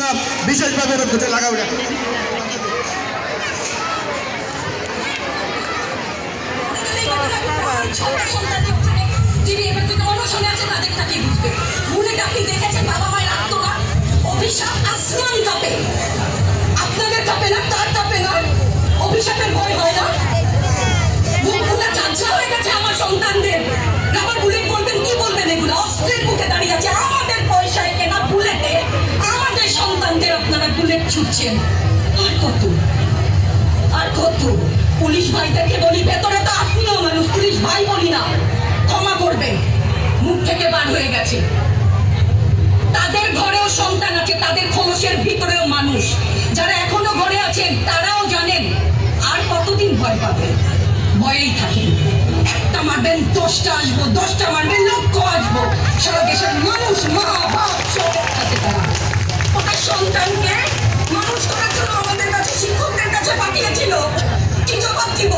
আমরা বিশেষভাবে করতে লাগাবো না। আপনাদের কাঁপে না, তার কাঁপে না, অভিশাপের ভয় হয় না। বুকগুলো ঝাঁঝা হয়ে গেছে আমার সন্তানদের। রাবার বুলেট বলবেন, কি বলবেন? এগুলো অস্ত্রের বুকে দাঁড়িয়ে আছে, আমাদের পয়সায় কেনা বুলেটে আমাদের সন্তানদের আপনারা বুলেট ছুটছেন। আর কত, আর কত? পুলিশ ভাইদেরকে বলি, ভেতরে তো আপনিও মানুষ, পুলিশ ভাই বলি না, ক্ষমা করবেন, মুখ থেকে বার হয়ে গেছে। তাদের ঘরেও সন্তান আছে, তাদের খোলসের ভিতরেও মানুষ। যারা এখনো ঘরে আছেন তারাও জানেন আর কতদিন ভয় পাবেন। ভয়েই থাকেন, একটা মারবেন 10টা আসবো, 10টা মারবেন লক্ষ আসবো। সারা দেশের মানুষ, মা বাপ সব একসাথে তারা ওদের সন্তানকে মানুষ করার জন্য আমাদের কাছে, শিক্ষকদের কাছে পাঠিয়েছিল। কি জবাব দিব?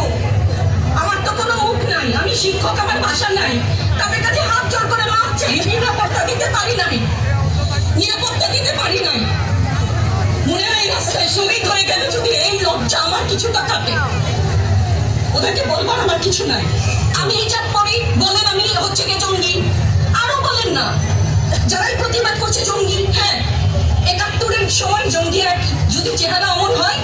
আমার তো কোনো মুখ নাই, আমি শিক্ষক, আমার ভাষা নাই। তাদের কাছে হাত জোর করে মাপ চাই, নিরাপত্তা দিতে পারি নাই, নিরাপত্তা দিতে পারি নাই। মনে হয় রাস্তায় শহীদ হয়ে গেলে যদি এই লজ্জা আমার কিছুটা কাটে, ওদেরকে বলবার আমার কিছু নাই। আমি হিজাব পরি, বলেন আমি হচ্ছে কে জঙ্গি, আরো বলেন না। যারাই প্রতিবাদ করছে জঙ্গি, হ্যাঁ 71-এর সময় জঙ্গি এক যদি চেহারা অমন হয়,